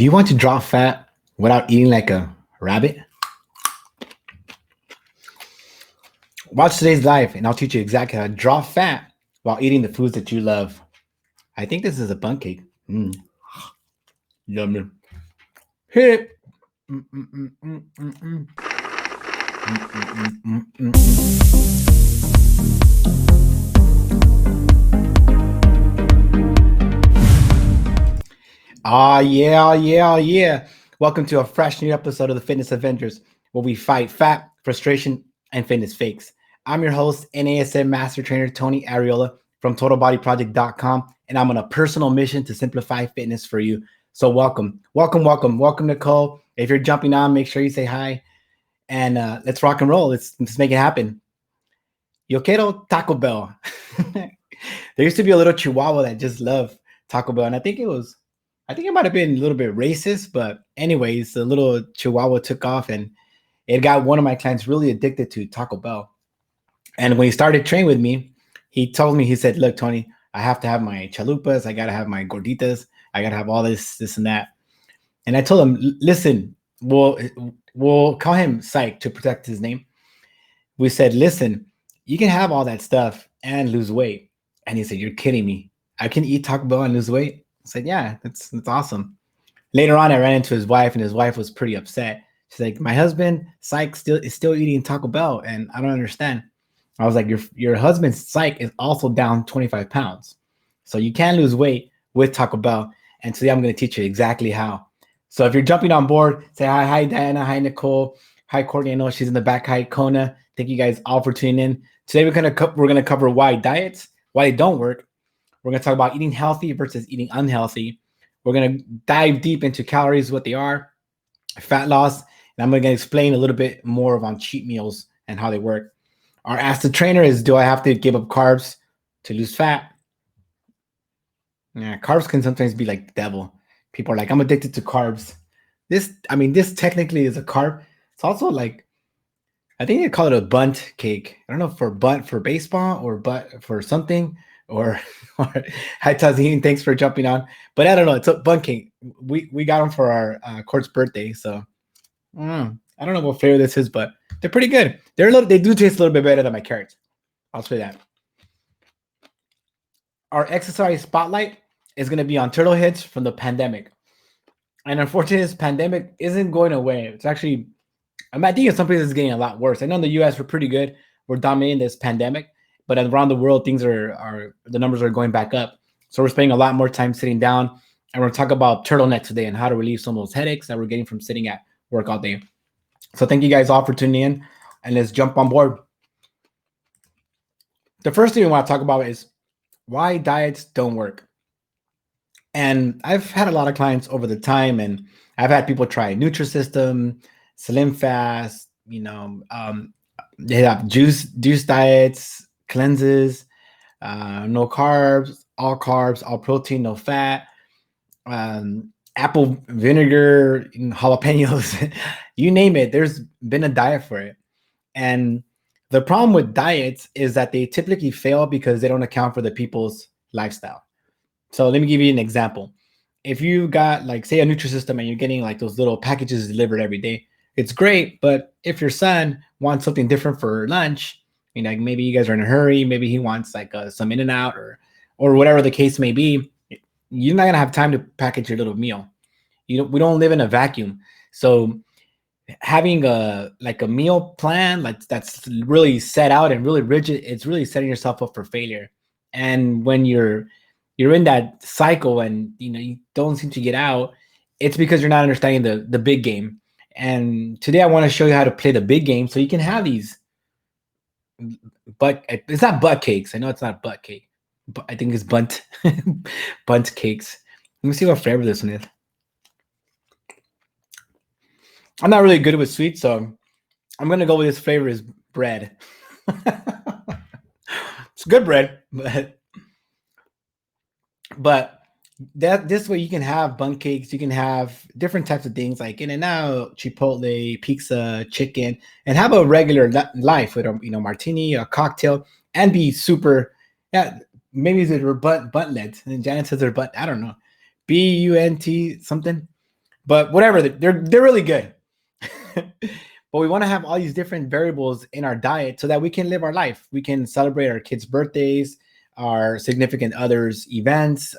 Do you want to drop fat without eating like a rabbit? Watch today's live and I'll teach you exactly how to drop fat while eating the foods that you love. I think this is a bun cake. Yummy. Hit it. Mm, mm, mm, mm, mm, mm. Mm, mm, mm, mm, mm. Yeah. Welcome to a fresh new episode of the Fitness Avengers, where we fight fat, frustration, and fitness fakes. I'm your host, NASM Master Trainer Tony Ariola from TotalBodyProject.com, and I'm on a personal mission to simplify fitness for you. So welcome, Nicole. If you're jumping on, make sure you say hi, and let's rock and roll. Let's make it happen. Yo quiero Taco Bell. There used to be a little Chihuahua that just loved Taco Bell, and I think it might have been a little bit racist, but anyways, the little Chihuahua took off and it got one of my clients really addicted to Taco Bell. And when he started training with me, he told me, he said, "Look, Tony, I have to have my chalupas. I got to have my gorditas. I got to have all this and that." And I told him, "Listen, we'll call him Psych to protect his name." We said, "Listen, you can have all that stuff and lose weight." And he said, "You're kidding me. I can eat Taco Bell and lose weight?" I said, "Yeah, that's awesome." Later on, I ran into his wife, and his wife was pretty upset. She's like, "My husband, Psych, is still eating Taco Bell, and I don't understand." I was like, "Your husband, Psych, is also down 25 pounds, so you can lose weight with Taco Bell." And today, I'm going to teach you exactly how. So if you're jumping on board, say hi, Diana, hi, Nicole, hi, Courtney. I know she's in the back. Hi, Kona. Thank you guys all for tuning in. Today, we're gonna cover why diets, why they don't work. We're going to talk about eating healthy versus eating unhealthy. We're going to dive deep into calories, what they are, fat loss, and I'm going to explain a little bit more on cheat meals and how they work. Our Ask the Trainer is, do I have to give up carbs to lose fat? Yeah, carbs can sometimes be like the devil. People are like, "I'm addicted to carbs." This technically is a carb. It's also like, I think they call it a bunt cake. I don't know, for bunt for baseball or butt for something, or hi Tazeen, thanks for jumping on. But I don't know, it's a bunt cake. We got them for our Court's birthday, so I don't know what flavor this is, but they're pretty good. They do taste a little bit better than my carrots. I'll say that. Our exercise spotlight is going to be on turtle heads from the pandemic, and unfortunately, this pandemic isn't going away. It's actually, I think in some places it's getting a lot worse. I know in the US we're pretty good. We're dominating this pandemic, but around the world, things are the numbers are going back up. So we're spending a lot more time sitting down, and we're going to talk about turtlenecks today and how to relieve some of those headaches that we're getting from sitting at work all day. So thank you guys all for tuning in, and let's jump on board. The first thing we want to talk about is why diets don't work. And I've had a lot of clients over the time, and I've had people try Nutrisystem, Slim Fast, they have juice diets, cleanses, no carbs, all protein, no fat, apple vinegar, jalapenos, you name it. There's been a diet for it. And the problem with diets is that they typically fail because they don't account for the people's lifestyle. So let me give you an example. If you got, like, say, a Nutrisystem and you're getting like those little packages delivered every day, it's great. But if your son wants something different for lunch, like maybe you guys are in a hurry, maybe he wants like some In-N-Out or whatever the case may be, you're not gonna have time to package your little meal. We don't live in a vacuum. So having a meal plan like that's really set out and really rigid, it's really setting yourself up for failure. And when you're in that cycle and you don't seem to get out, it's because you're not understanding the big game. And today I want to show you how to play the big game so you can have these it's not butt cakes. I know it's not butt cake, but I think it's bunt bunt cakes. Let me see what flavor this one is. I'm not really good with sweets, so I'm gonna go with this flavor is bread. It's good bread, but that this way you can have bun cakes, you can have different types of things like In-N-Out, Chipotle, pizza, chicken, and have a regular life with a martini, a cocktail, and be super. Yeah, maybe they're bunt led, and Janet says they're butt. I don't know, bunt something. But whatever, they're really good. But we want to have all these different variables in our diet so that we can live our life. We can celebrate our kids' birthdays, our significant others' events,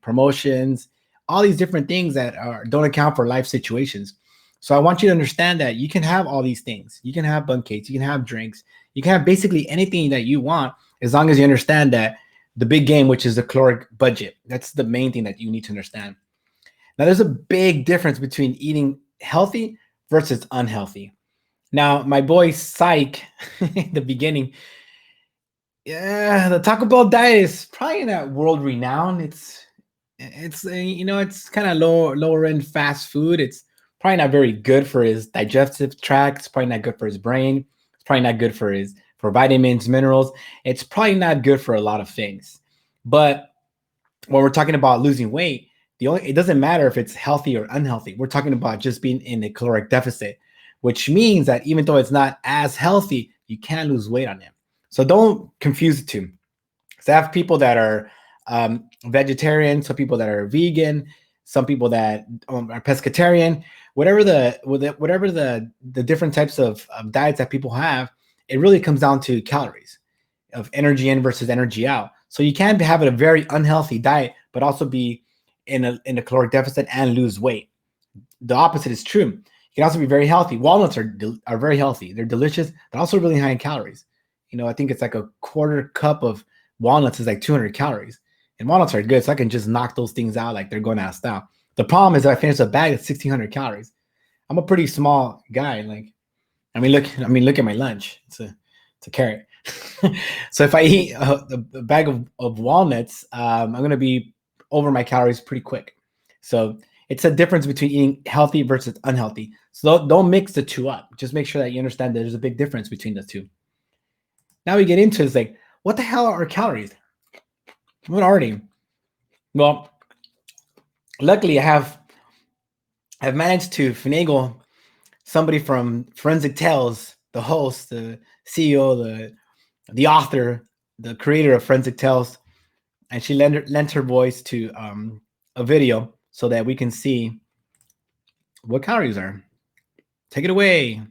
promotions, all these different things that don't account for life situations. So I want you to understand that you can have all these things. You can have bun cakes, you can have drinks, you can have basically anything that you want, as long as you understand that the big game, which is the caloric budget. That's the main thing that you need to understand. Now, there's a big difference between eating healthy versus unhealthy. Now, my boy Psych, in the beginning, yeah, the Taco Bell diet is probably not world renowned. It's kind of lower end fast food. It's probably not very good for his digestive tract. It's probably not good for his brain. It's probably not good for vitamins, minerals. It's probably not good for a lot of things. But when we're talking about losing weight, it doesn't matter if it's healthy or unhealthy. We're talking about just being in a caloric deficit, which means that even though it's not as healthy, you can lose weight on it. So don't confuse the two. So I have people that are vegetarian, some people that are vegan, some people that are pescatarian. Whatever the different types of diets that people have, it really comes down to calories of energy in versus energy out. So you can have a very unhealthy diet, but also be in a caloric deficit and lose weight. The opposite is true. You can also be very healthy. Walnuts are very healthy. They're delicious, but also really high in calories. I think it's like a quarter cup of walnuts is like 200 calories. And walnuts are good, so I can just knock those things out like they're going out of style. The problem is that I finish a bag at 1,600 calories. I'm a pretty small guy. Look at my lunch. It's a carrot. So if I eat a bag of walnuts, I'm going to be over my calories pretty quick. So it's a difference between eating healthy versus unhealthy. So don't mix the two up. Just make sure that you understand that there's a big difference between the two. Now we get into is like, what the hell are calories? What are they? Well, luckily I've managed to finagle somebody from Forensic Tales, the host, the CEO, the author, the creator of Forensic Tales, and she lent her voice to a video so that we can see what calories are. Take it away.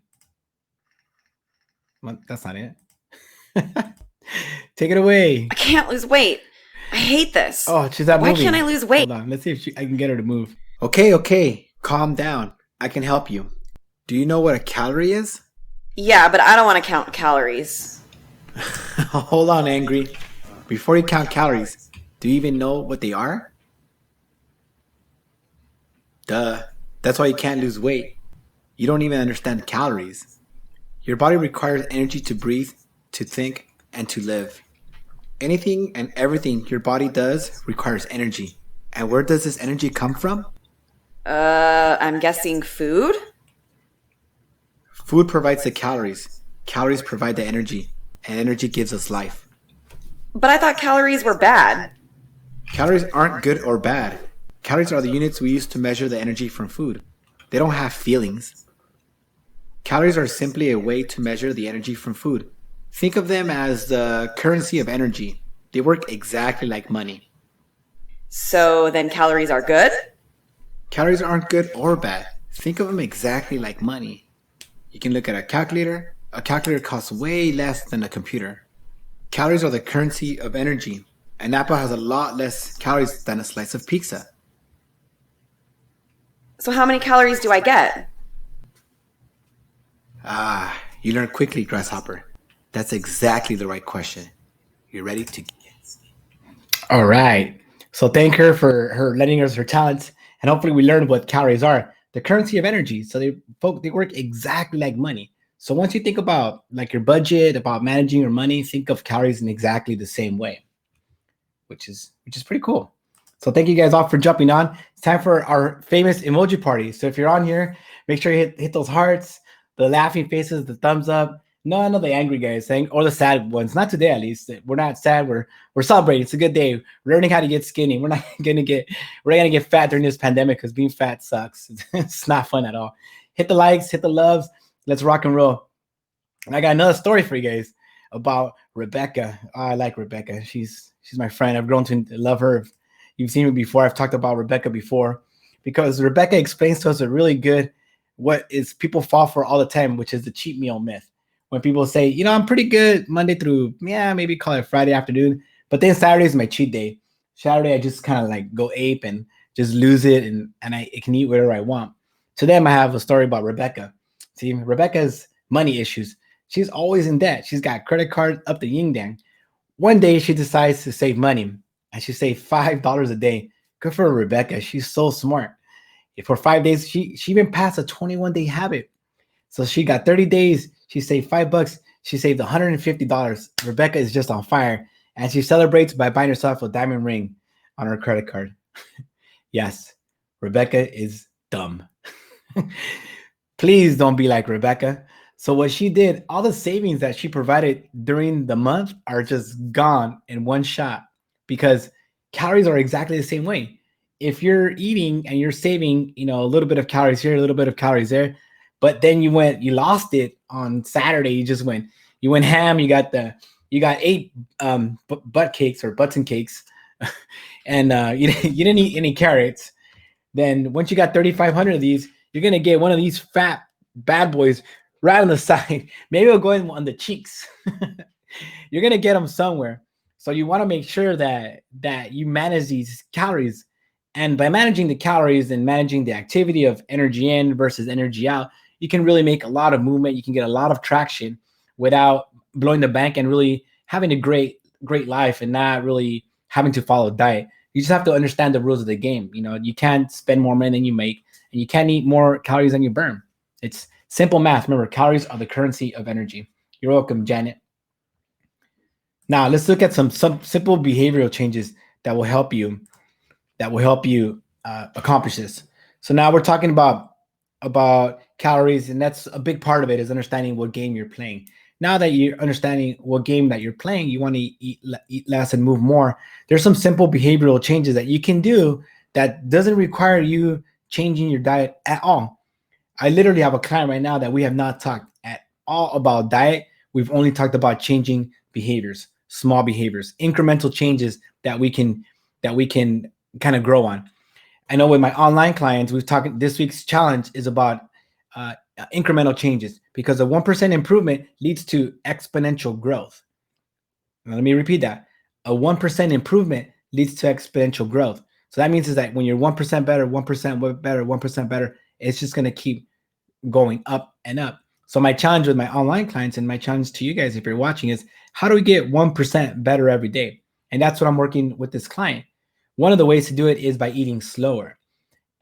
Well, that's not it. Take it away. I can't lose weight. I hate this. Oh, she's not moving. Why can't I lose weight? Hold on. Let's see if I can get her to move. Okay. Calm down. I can help you. Do you know what a calorie is? Yeah, but I don't want to count calories. Hold on, Angry. Before you count calories, do you even know what they are? Duh. That's why you can't lose weight. You don't even understand calories. Your body requires energy to breathe, to think, and to live. Anything and everything your body does requires energy. And where does this energy come from? I'm guessing food? Food provides the calories. Calories provide the energy. And energy gives us life. But I thought calories were bad. Calories aren't good or bad. Calories are the units we use to measure the energy from food. They don't have feelings. Calories are simply a way to measure the energy from food. Think of them as the currency of energy. They work exactly like money. So then calories are good? Calories aren't good or bad. Think of them exactly like money. You can look at a calculator. A calculator costs way less than a computer. Calories are the currency of energy. An apple has a lot less calories than a slice of pizza. So how many calories do I get? You learn quickly, Grasshopper. That's exactly the right question. You're ready to guess. All right. So thank her for her lending us her talents, and hopefully we learned what calories are. The currency of energy. So they work exactly like money. So once you think about like your budget, about managing your money, think of calories in exactly the same way, which is pretty cool. So thank you guys all for jumping on. It's time for our famous emoji party. So if you're on here, make sure you hit those hearts, the laughing faces, the thumbs up. None of the angry guys, or the sad ones. Not today, at least. We're not sad. We're celebrating. It's a good day. We're learning how to get skinny. We're not gonna get fat during this pandemic because being fat sucks. It's not fun at all. Hit the likes, hit the loves. Let's rock and roll. And I got another story for you guys about Rebecca. Oh, I like Rebecca. She's my friend. I've grown to love her. You've seen me before. I've talked about Rebecca before. because Rebecca explains to us a really good what is people fall for all the time, which is the cheat meal myth. When people say, I'm pretty good Monday through, maybe call it Friday afternoon, but then Saturday is my cheat day. Saturday, I just kind of like go ape and just lose it, and I can eat whatever I want. To them, I have a story about Rebecca. See, Rebecca's money issues. She's always in debt. She's got credit cards up the yin yang. One day, she decides to save money, and she saved $5 a day. Good for Rebecca. She's so smart. For 5 days, she even passed a 21-day habit. So she got 30 days. She saved $5. She saved $150. Rebecca is just on fire, and she celebrates by buying herself a diamond ring on her credit card. Yes, Rebecca is dumb. Please don't be like Rebecca. So what she did, all the savings that she provided during the month are just gone in one shot, because calories are exactly the same way. If you're eating and you're saving, a little bit of calories here, a little bit of calories there, but then you lost it on Saturday. You went ham. You got 8 butt cakes or button cakes, and you didn't eat any carrots. Then once you got 3,500 of these, you're gonna get one of these fat bad boys right on the side. Maybe it'll go in on the cheeks. You're gonna get them somewhere. So you want to make sure that you manage these calories, and by managing the calories and managing the activity of energy in versus energy out, you can really make a lot of movement. You can get a lot of traction without blowing the bank and really having a great life and not really having to follow diet. You just have to understand the rules of the game. You can't spend more money than you make, and you can't eat more calories than you burn. It's simple math. Remember, calories are the currency of energy. You're welcome, Janet. Now let's look at some simple behavioral changes that will help you accomplish this. So now we're talking about calories, and that's a big part of it, is understanding what game you're playing. Now that you're understanding what game that you're playing, you want to eat less and move more. There's some simple behavioral changes that you can do that doesn't require you changing your diet at all. I literally have a client right now that we have not talked at all about diet. We've only talked about changing behaviors, small behaviors, incremental changes that we can kind of grow on. I know with my online clients, we've talked, this week's challenge is about incremental changes, because a 1% improvement leads to exponential growth. Now, let me repeat that. A 1% improvement leads to exponential growth. So that means is that when you're 1% better, 1% better, 1% better, it's just going to keep going up and up. So my challenge with my online clients, and my challenge to you guys, if you're watching, is how do we get 1% better every day? And that's what I'm working with this client. One of the ways to do it is by eating slower.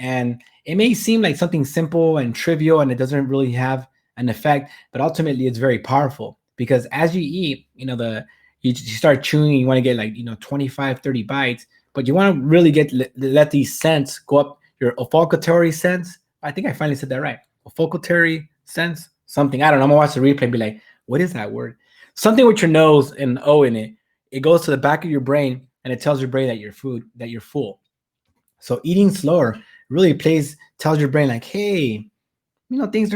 And it may seem like something simple and trivial, and it doesn't really have an effect, but ultimately it's very powerful, because as you eat, you start chewing, you want to get like, 25, 30 bites, but you want to really let these scents go up, your olfactory sense. I think I finally said that right. Olfactory sense, something. I don't know. I'm gonna watch the replay and be like, what is that word? Something with your nose and an O in it. It goes to the back of your brain, and it tells your brain that you're full. So eating slower really tells your brain like, hey, things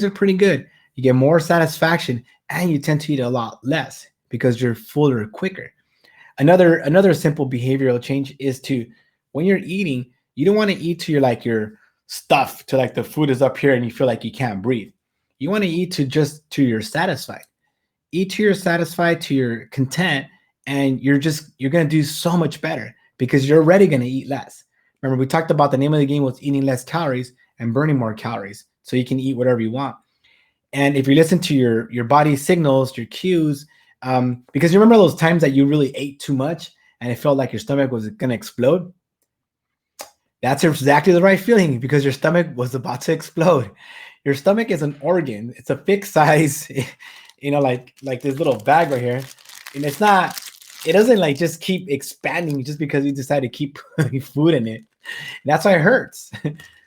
are pretty good. You get more satisfaction, and you tend to eat a lot less because you're fuller quicker. Another simple behavioral change is to, when you're eating, you don't want to eat to your stuff, to like the food is up here and you feel like you can't breathe. You want to eat to you're satisfied. Eat to you're satisfied, to your content, and you're going to do so much better because you're already going to eat less. Remember, we talked about the name of the game was eating less calories and burning more calories, so you can eat whatever you want. And if you listen to your body signals, your cues, because you remember those times that you really ate too much and it felt like your stomach was going to explode? That's exactly the right feeling, because your stomach was about to explode. Your stomach is an organ. It's a fixed size, like this little bag right here. And it doesn't like just keep expanding just because you decide to keep putting food in it. That's why it hurts.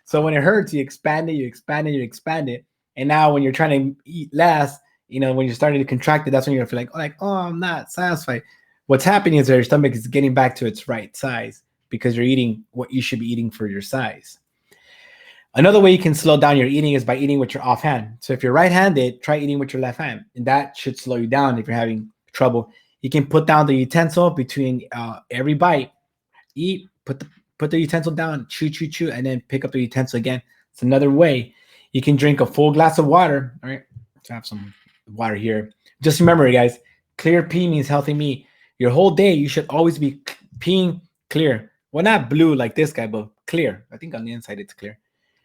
So when it hurts, you expand it, you expand it, you expand it. And now when you're trying to eat less, when you're starting to contract it, that's when you're gonna feel like, oh, I'm not satisfied. What's happening is that your stomach is getting back to its right size, because you're eating what you should be eating for your size. Another way you can slow down your eating is by eating with your offhand. So if you're right-handed, try eating with your left hand, and that should slow you down if you're having trouble. You can put down the utensil between every bite. Eat, put put the utensil down, chew, chew, chew, and then pick up the utensil again. It's another way. You can drink a full glass of water. All right, let's have some water here. Just remember, guys, clear pee means healthy me. Your whole day, you should always be peeing clear. Well, not blue like this guy, but clear. I think on the inside it's clear.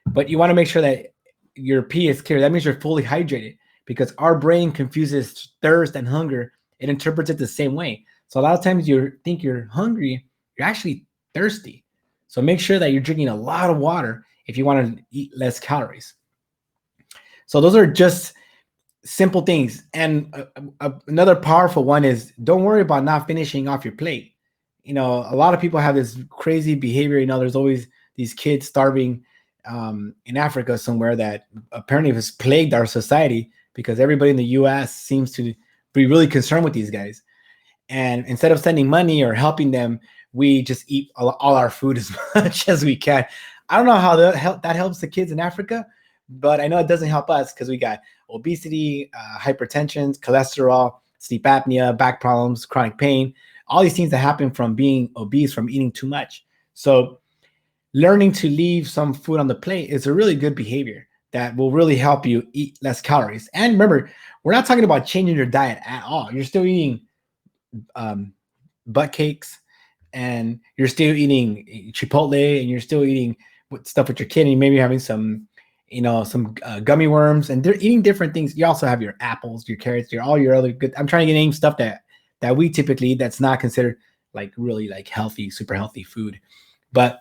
But you want to make sure that your pee is clear. That means you're fully hydrated because our brain confuses thirst and hunger. It interprets it the same way. So a lot of times you think you're hungry, you're actually thirsty. So make sure that you're drinking a lot of water if you want to eat less calories. So those are just simple things. And another powerful one is don't worry about not finishing off your plate. You know, a lot of people have this crazy behavior. You know, there's always these kids starving in Africa somewhere that apparently has plagued our society because everybody in the U.S. seems to be really concerned with these guys. And instead of sending money or helping them, we just eat all our food as much as we can. I don't know how that helps the kids in Africa, but I know it doesn't help us because we got obesity, hypertension, cholesterol, sleep apnea, back problems, chronic pain, all these things that happen from being obese, from eating too much. So learning to leave some food on the plate is a really good behavior that will really help you eat less calories. And remember, we're not talking about changing your diet at all. You're still eating butt cakes, and you're still eating Chipotle, and you're still eating stuff with your kid, and you maybe having some gummy worms, and they're eating different things. You also have your apples, your carrots, all your other good. I'm trying to name stuff that we typically eat that's not considered like really like healthy, super healthy food. But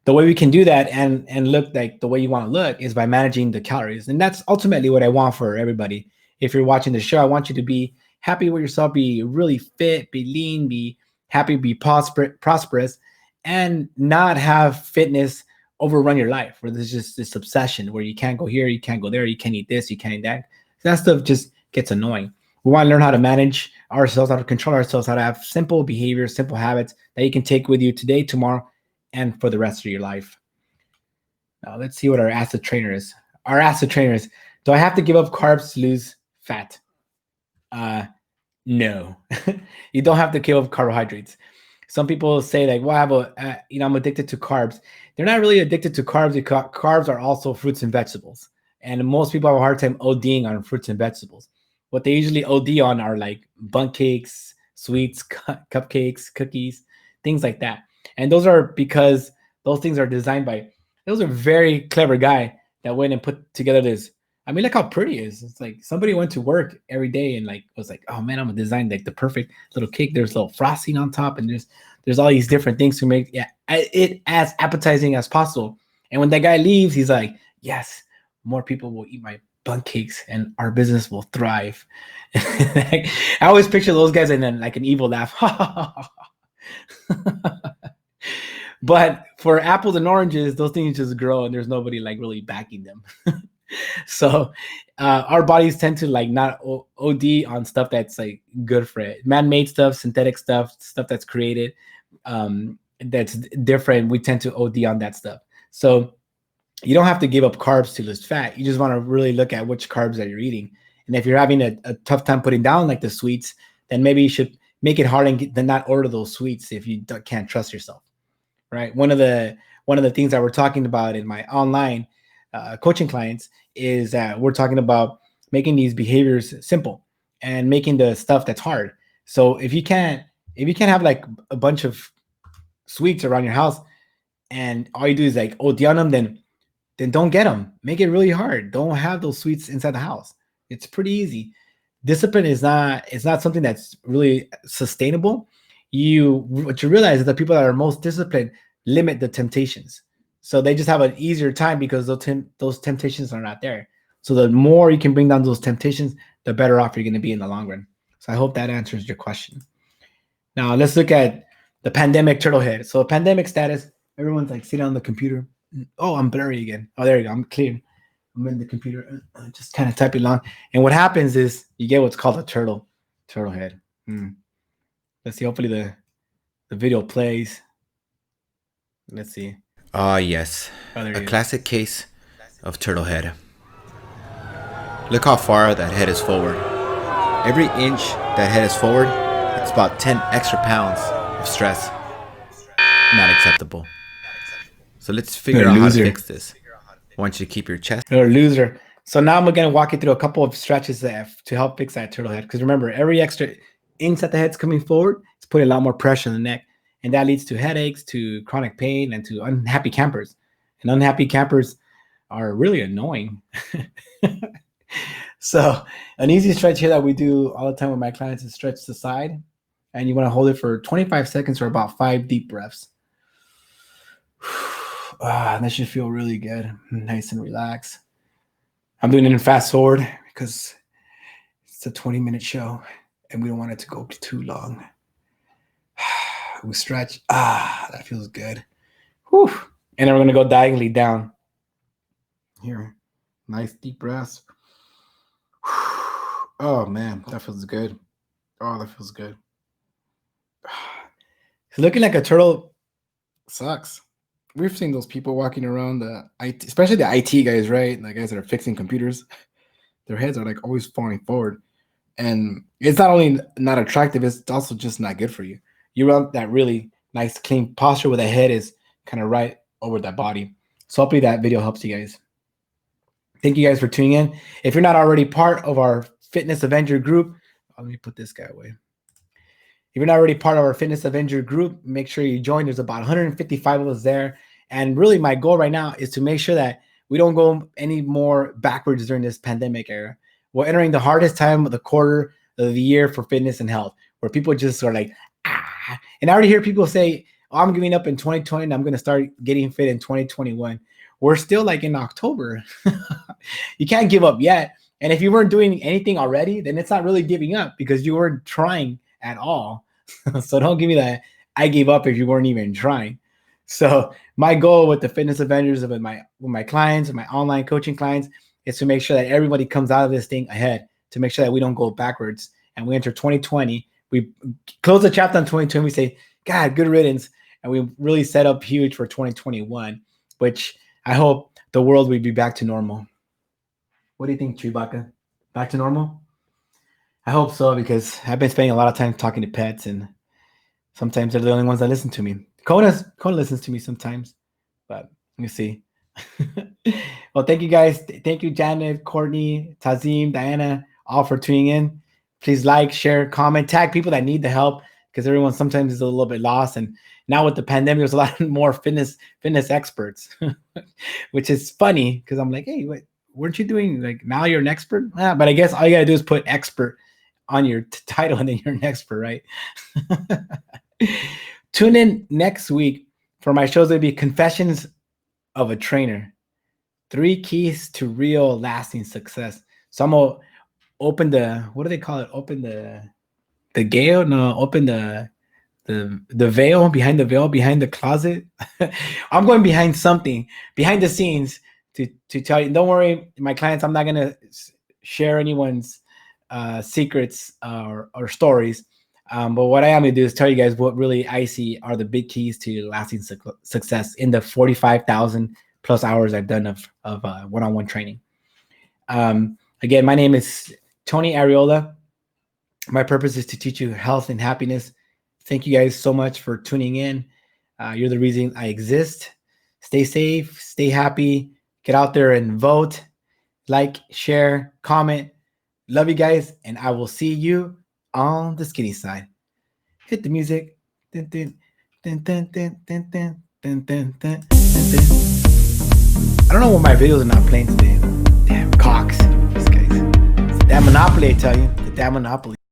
the way we can do that and look like the way you want to look is by managing the calories, and that's ultimately what I want for everybody. If you're watching the show, I want you to be happy with yourself, be really fit, be lean, be happy, be prosperous, and not have fitness overrun your life where there's just this obsession where you can't go here, you can't go there, you can't eat this, you can't eat that. That stuff just gets annoying. We want to learn how to manage ourselves, how to control ourselves, how to have simple behaviors, simple habits that you can take with you today, tomorrow, and for the rest of your life. Now let's see what our acid trainer is. Our acid trainer is, do I have to give up carbs to lose fat? No, you don't have to give up carbohydrates. Some people say like, well, I'm addicted to carbs. They're not really addicted to carbs because carbs are also fruits and vegetables. And most people have a hard time ODing on fruits and vegetables. What they usually OD on are like bundt cakes, sweets, cupcakes, cookies, things like that. And those are because those things are designed by, those are very clever guy that went and put together this. I mean, look how pretty it is. It's like somebody went to work every day and like was like, oh man, I'm gonna design like the perfect little cake. There's a little frosting on top, and there's all these different things to make it as appetizing as possible. And when that guy leaves, he's like, yes, more people will eat my bundt cakes and our business will thrive. Like, I always picture those guys and then like an evil laugh. But for apples and oranges, those things just grow and there's nobody like really backing them. So our bodies tend to like not OD on stuff that's like good for it. Man-made stuff, synthetic stuff that's created, that's different. We tend to OD on that stuff. So you don't have to give up carbs to lose fat. You just want to really look at which carbs that you're eating. And if you're having a tough time putting down like the sweets, then maybe you should make it hard and then not order those sweets if you can't trust yourself, right? One of the things that we're talking about in my online coaching clients is that we're talking about making these behaviors simple and making the stuff that's hard. So if you can't have like a bunch of sweets around your house and all you do is like OD on them, then don't get them. Make it really hard. Don't have those sweets inside the house. It's pretty easy. Discipline is not something that's really sustainable. What you realize is that people that are most disciplined limit the temptations. So they just have an easier time because those temptations are not there. So the more you can bring down those temptations, the better off you're going to be in the long run. So I hope that answers your question. Now let's look at the pandemic turtle head. So pandemic status, everyone's like sitting on the computer. Oh, I'm blurry again. Oh, there you go. I'm clear. I'm in the computer, just kind of typing along. And what happens is you get what's called a turtle head. Let's see. Hopefully the video plays. Let's see. Yes. A classic case of turtle head. Look how far that head is forward. Every inch that head is forward, it's about 10 extra pounds of stress. Not acceptable. So let's figure out how to fix this. I want you to keep your chest. You're a loser. So now I'm going to walk you through a couple of stretches to help fix that turtle head. Because remember, every extra inch that the head's coming forward, it's putting a lot more pressure on the neck. And that leads to headaches, to chronic pain, and to unhappy campers. And unhappy campers are really annoying. So an easy stretch here that we do all the time with my clients is stretch the side. And you want to hold it for 25 seconds or about 5 deep breaths. That should feel really good. Nice and relaxed. I'm doing it in fast forward because it's a 20-minute show and we don't want it to go too long. We stretch. That feels good. Whew. And then we're going to go diagonally down. Here. Nice deep breaths. Oh, man. That feels good. Oh, that feels good. Looking like a turtle sucks. We've seen those people walking around, especially the IT guys, right? The guys that are fixing computers. Their heads are like always falling forward. And it's not only not attractive, it's also just not good for you. You want that really nice, clean posture where the head is kind of right over that body. So hopefully that video helps you guys. Thank you guys for tuning in. If you're not already part of our Fitness Avenger group, let me put this guy away. If you're not already part of our Fitness Avenger group, make sure you join. There's about 155 of us there. And really my goal right now is to make sure that we don't go any more backwards during this pandemic era. We're entering the hardest time of the quarter of the year for fitness and health, where people just are like, And I already hear people say, oh, I'm giving up in 2020 and I'm going to start getting fit in 2021. We're still like in October. You can't give up yet. And if you weren't doing anything already, then it's not really giving up because you weren't trying at all. So don't give me that I gave up if you weren't even trying. So my goal with the Fitness Avengers, with my clients and my online coaching clients, is to make sure that everybody comes out of this thing ahead, to make sure that we don't go backwards and we enter 2020. We close the chapter on 2020. We say, God, good riddance. And we really set up huge for 2021, which I hope the world will be back to normal. What do you think, Chewbacca? Back to normal? I hope so, because I've been spending a lot of time talking to pets, and sometimes they're the only ones that listen to me. Kona listens to me sometimes, but let me see. Well, thank you guys. Thank you, Janet, Courtney, Tazim, Diana, all for tuning in. Please like, share, comment, tag people that need the help, because everyone sometimes is a little bit lost. And now with the pandemic, there's a lot more fitness experts, which is funny because I'm like, hey, wait, weren't you doing like now you're an expert? But I guess all you gotta do is put expert on your title and then you're an expert, right? Tune in next week for my shows. It'll be Confessions of a Trainer, 3 keys to real lasting success. So I'm gonna open the, what do they call it? Open the gale? No, open the veil, behind the closet. I'm going behind something, behind the scenes to tell you. Don't worry, my clients, I'm not gonna share anyone's secrets or stories. But what I am gonna do is tell you guys what really I see are the big keys to lasting success in the 45,000 plus hours I've done of one-on-one training. Again, my name is Tony Ariola. My purpose is to teach you health and happiness. Thank you guys so much for tuning in. You're the reason I exist. Stay safe, stay happy, get out there and vote, like, share, comment. Love you guys, and I will see you on the skinny side. Hit the music. Dun, dun, dun, dun, dun, dun, dun, dun, dun, dun, dun. I don't know why my videos are not playing today. Damn cocks. These guys. It's the damn Monopoly, I tell you. The damn Monopoly.